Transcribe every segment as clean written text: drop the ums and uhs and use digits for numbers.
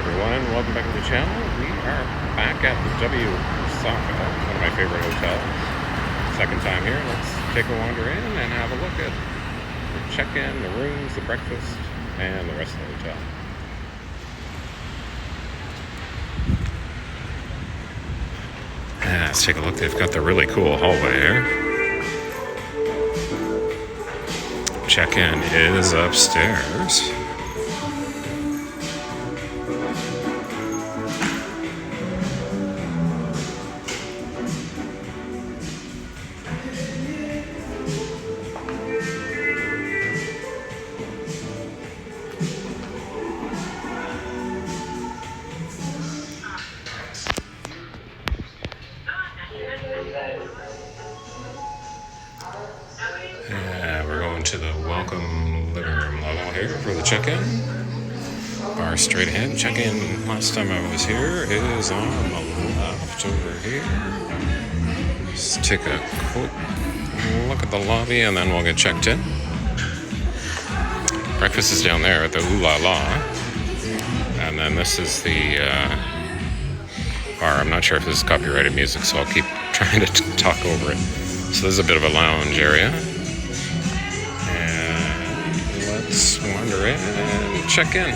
everyone, welcome back to the channel. We are back at the Osaka, one of my favorite hotels. Second time here. Let's take a wander in and have a look at the check-in, the rooms, the breakfast, and the rest of the hotel. Let's take a look. They've got the really cool hallway here. Check-in is upstairs. We're going to the welcome living room level here for the check-in. Bar straight ahead. Check-in last time I was here is on the left over here. Let's take a quick look at the lobby and then we'll get checked in. Breakfast is down there at the Ooh La La. And then this is the bar. I'm not sure if this is copyrighted music, so I'll keep trying to talk over it. So there's a bit of a lounge area. And let's wander in and check in.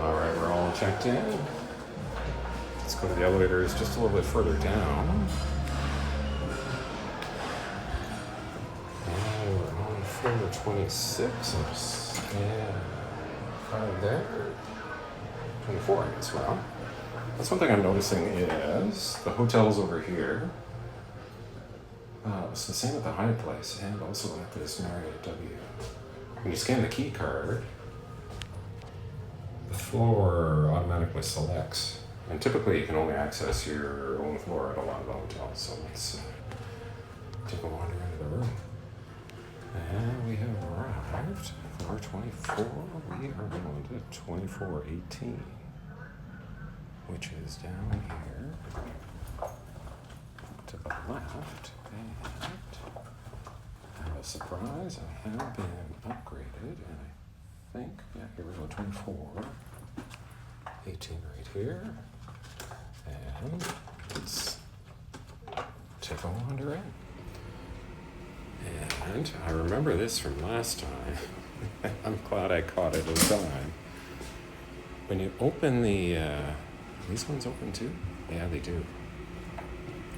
Alright, we're all checked in. Let's go to the elevators just a little bit further down. And we're on floor 26. And right there. 24, I guess. Well, that's one thing I'm noticing is the hotel's over here. It's the same at the Hyatt Place and also at this Marriott W. When you scan the key card, the floor automatically selects. And typically you can only access your own floor at a lot of the hotels. So let's take a wander into the room. And we have arrived. Floor 24, we are going to 2418, which is down here to the left. And I have a surprise. I have been upgraded, and I think, yeah, here we go, 24, 18 right here. And let's take a wander in. And I remember this from last time. I'm glad I caught it in time. When you open the, these ones open too? Yeah, they do.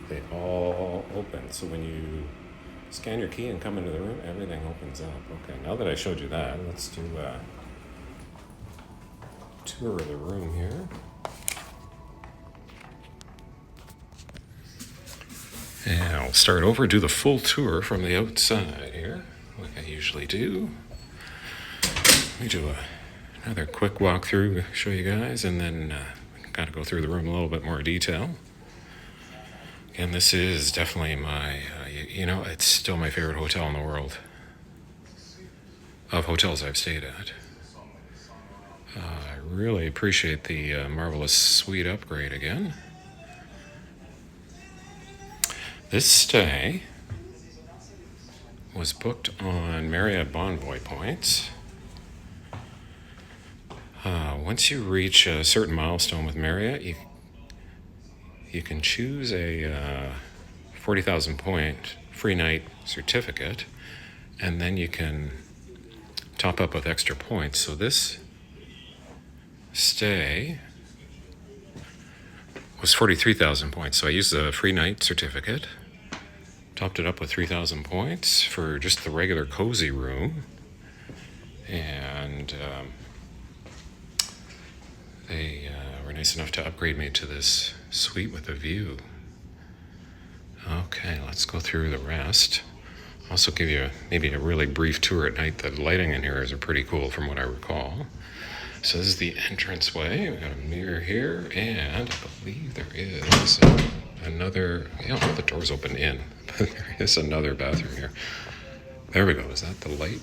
They all open. So when you scan your key and come into the room, everything opens up. Okay, now that I showed you that, let's do a tour of the room here. And I'll start over, do the full tour from the outside here, like I usually do. Let me do another quick walkthrough, show you guys, and then got to go through the room in a little bit more detail. Again, this is definitely my, it's still my favorite hotel in the world, of hotels I've stayed at. I really appreciate the marvelous suite upgrade again. This stay was booked on Marriott Bonvoy points. Once you reach a certain milestone with Marriott, you can choose a 40,000 point free night certificate, and then you can top up with extra points. So this stay was 43,000 points. So I used the free night certificate, topped it up with 3,000 points for just the regular cozy room, and they were nice enough to upgrade me to this suite with a view. Okay, let's go through the rest. Also give you maybe a really brief tour at night. The lighting in here is pretty cool from what I recall. So this is the entranceway. We've got a mirror here, and I believe there is another, the door's open in, but there is another bathroom here. There we go. Is that the light?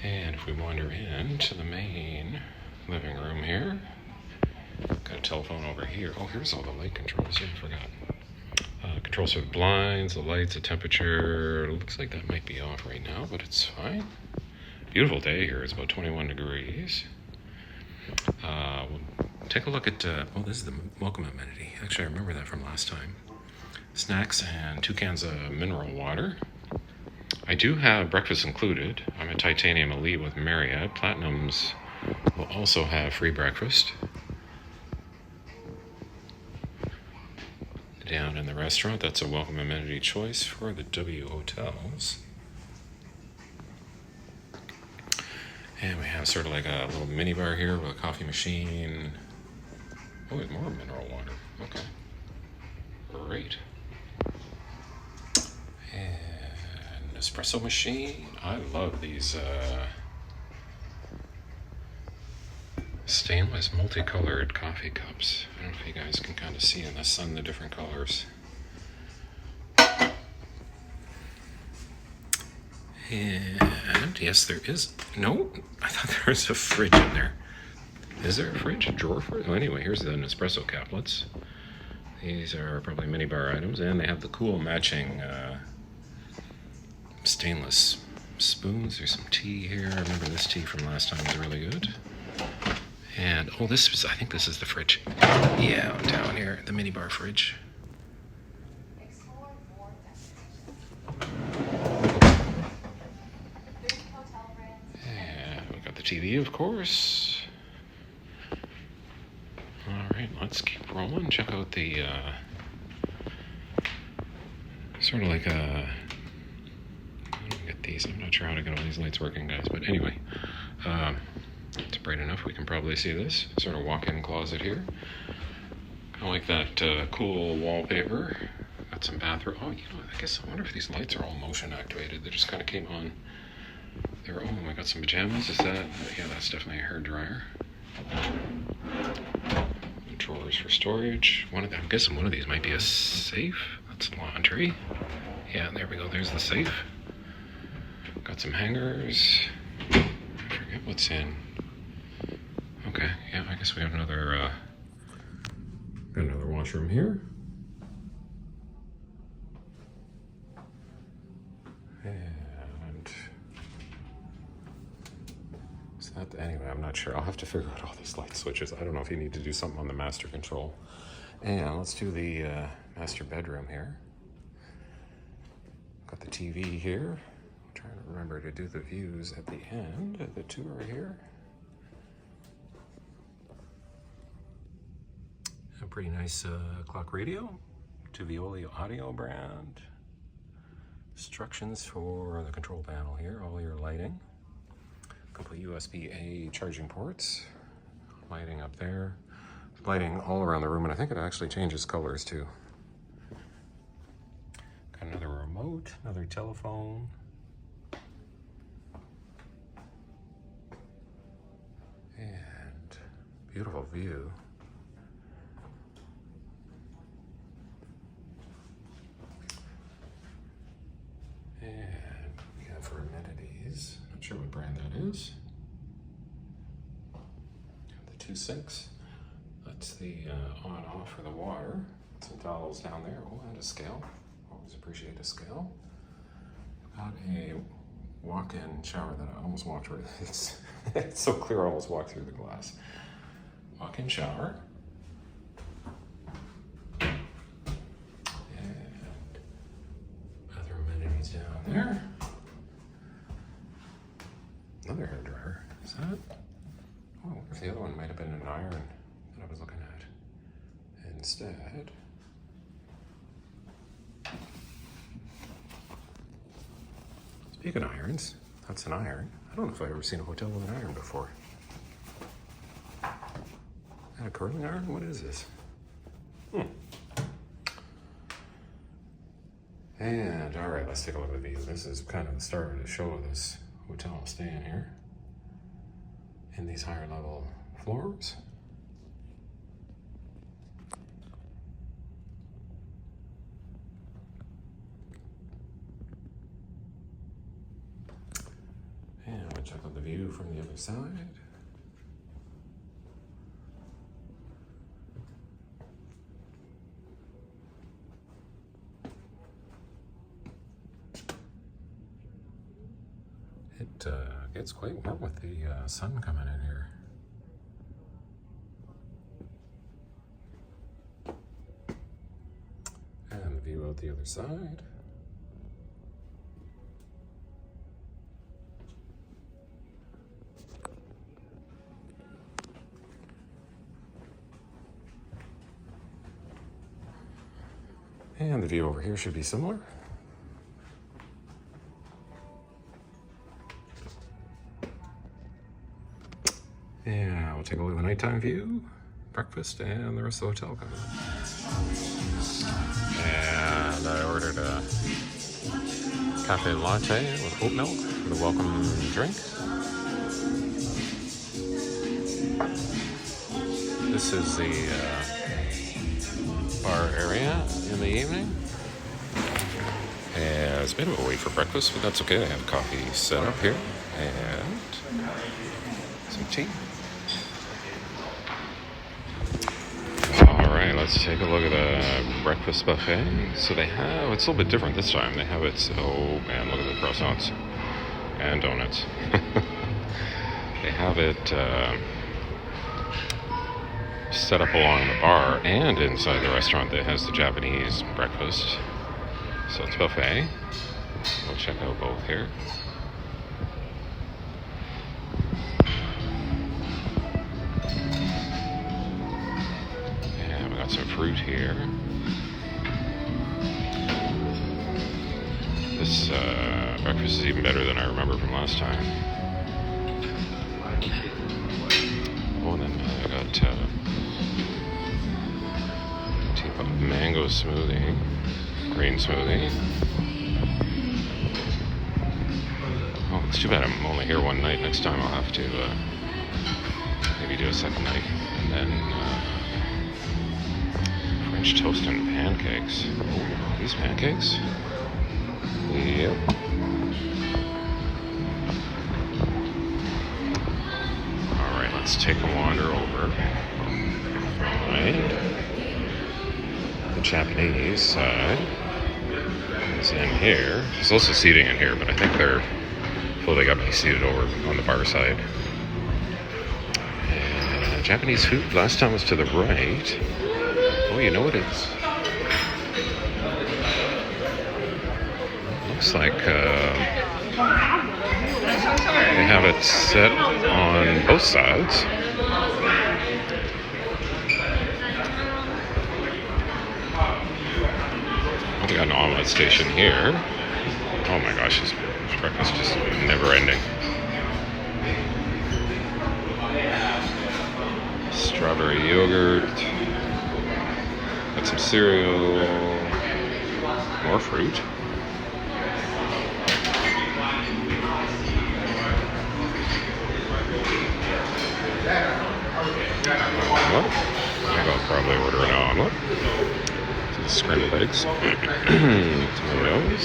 And if we wander into the main living room here. Got a telephone over here. Oh, here's all the light controls. I forgot. Controls for the blinds, the lights, the temperature. Looks like that might be off right now, but it's fine. Beautiful day here. It's about 21 degrees. We'll take a look at, oh, this is the welcome amenity. Actually, I remember that from last time. Snacks and 2 cans of mineral water. I do have breakfast included. I'm a Titanium Elite with Marriott. Platinums will also have free breakfast. Down in the restaurant, that's a welcome amenity choice for the W hotels. And we have sort of like a little mini bar here with a coffee machine. Oh, there's more mineral water. Okay. Great. And espresso machine. I love these stainless multicolored coffee cups. I don't know if you guys can kind of see in the sun the different colors. And yes, there is. No, I thought there was a fridge in there. Is there a fridge? A drawer for it? Oh, anyway, here's an espresso caplets. These are probably mini bar items, and they have the cool matching stainless spoons. There's some tea here. I remember this tea from last time was really good. And oh, this is, I think this is the fridge. Yeah, down here, the mini bar fridge. And we got the TV, of course. All right, let's keep rolling. Check out the sort of like a. How do we get these? I'm not sure how to get all these lights working, guys. But anyway, it's bright enough. We can probably see this sort of walk-in closet here. Kind of like that cool wallpaper. Got some bathroom. Oh, I guess I wonder if these lights are all motion activated. They just kind of came on. Oh, I got some pajamas. Is that? Yeah, that's definitely a hair dryer. Drawers for storage. I'm guessing one of these might be a safe. That's laundry. Yeah, there we go. There's the safe. Got some hangers. I forget what's in. Okay, yeah, I guess we have another washroom here. And is that, anyway, I'm not sure. I'll have to figure out all these light switches. I don't know if you need to do something on the master control. And let's do the master bedroom here. Got the TV here. I'm trying to remember to do the views at the end of the tour here. A pretty nice clock radio, Tuvioli audio brand. Instructions for the control panel here, all your lighting. Couple USB-A charging ports. Lighting up there. Lighting all around the room, and I think it actually changes colors too. Got another remote, another telephone. And beautiful view. And we have for amenities, not sure what brand that is. The 2 sinks. That's the on-off for the water. Some towels down there. Oh, and a scale. Always appreciate a scale. Got a walk-in shower that I almost walked right. It's so clear I almost walked through the glass. Walk-in shower. Down there. Another hair dryer. Is that it? Oh, I wonder if the other one might have been an iron that I was looking at. Instead. Speaking of irons, that's an iron. I don't know if I've ever seen a hotel with an iron before. Is that a curling iron? What is this? And all right, let's take a look at the view. This is kind of the start of the show of this hotel I'm staying here. In these higher level floors. And we'll check out the view from the other side. gets quite warm with the sun coming in here. And the view out the other side. And the view over here should be similar. Yeah, we'll take a look at the nighttime view, breakfast, and the rest of the hotel coming up. And I ordered a cafe latte with oat milk for the welcome drink. This is the bar area in the evening. And it's a bit of a wait for breakfast, but that's okay. I have coffee set up here and some tea. All right, let's take a look at the breakfast buffet. So they have, it's a little bit different this time. They have it, oh man, look at the croissants and donuts. They have it set up along the bar and inside the restaurant that has the Japanese breakfast. So it's buffet. We'll check out both here. And we got some fruit here. This breakfast is even better than I remember from last time. Oh, and then I got teapot mango smoothie, green smoothie. Oh, it's too bad I'm only here one night. Next time I'll have to maybe do a second night. And then French toast and pancakes. Oh, these pancakes? Yep. Alright, let's take a wander over. Alright. The Japanese side is in here. There's also seating in here, but I think they're floating up to be seated over on the bar side. And Japanese food last time was to the right. Oh, you know what it's? Looks like they have it set on both sides. We got an omelet station here. Oh my gosh, this breakfast is just never ending. Strawberry yogurt. Got some cereal. More fruit. Omelet. I think I'll probably order an omelet. Some scrambled eggs. Tomatoes.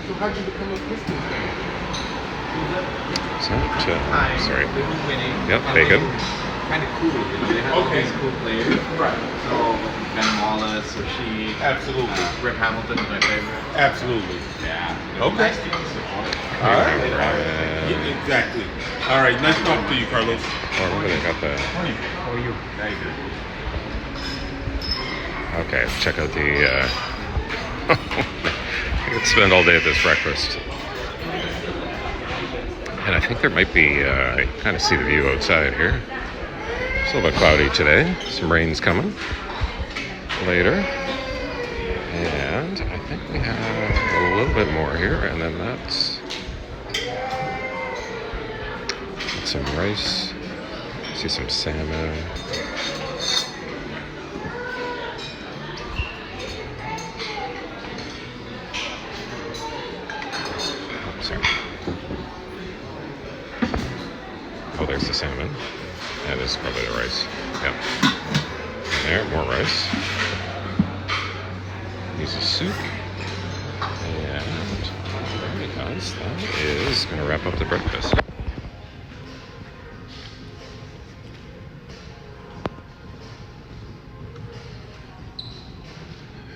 So how'd you become a Christian? Sorry. Yep, bacon. Kind of cool, you know, they have all these cool players. Right. So, Ben Wallace, or she. Absolutely. Rip Hamilton is my favorite. Absolutely. Yeah. Okay. All right. Yeah, exactly. All right. Nice talking to you, Carlos. Oh, look, they got the... How are you? Very good. Okay, check out the... I could spend all day at this breakfast. And I think there might be... I kind of see the view outside here. It's a little bit cloudy today. Some rain's coming later. And I think we have a little bit more here. And then that's some rice. See some salmon. Oh, there's the salmon. Yeah, this is probably the rice. Yep. And there, more rice. Use a soup. And because that is going to wrap up the breakfast.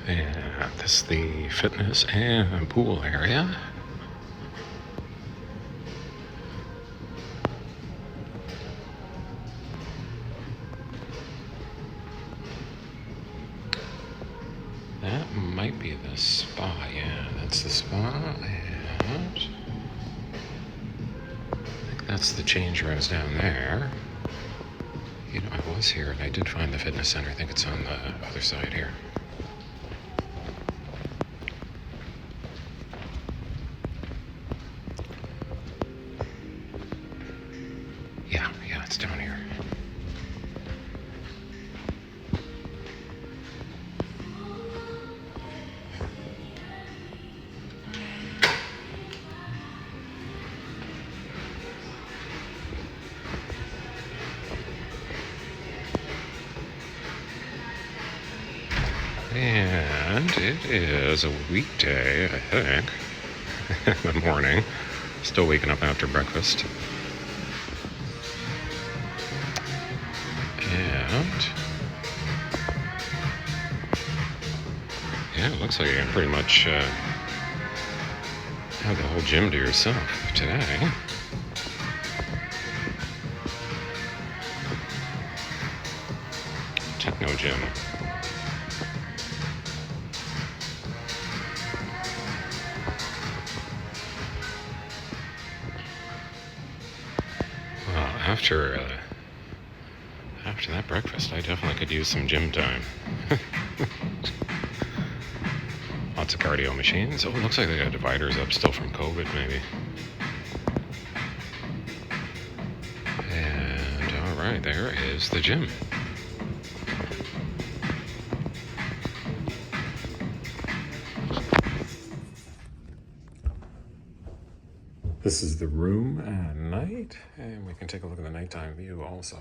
And this is the fitness and pool area. That might be the spa, yeah, that's the spa, and I think that's the change rooms down there. You know, I was here and I did find the fitness center. I think it's on the other side here. Yeah, it's down here. And it is a weekday, I think, in the morning. Still waking up after breakfast. And yeah, it looks like you can pretty much have the whole gym to yourself today. Techno gym. After that breakfast, I definitely could use some gym time. Lots of cardio machines. Oh, it looks like they got dividers up still from COVID, maybe. And all right, there is the gym. This is the room at night, and we can take a look at the nighttime view also.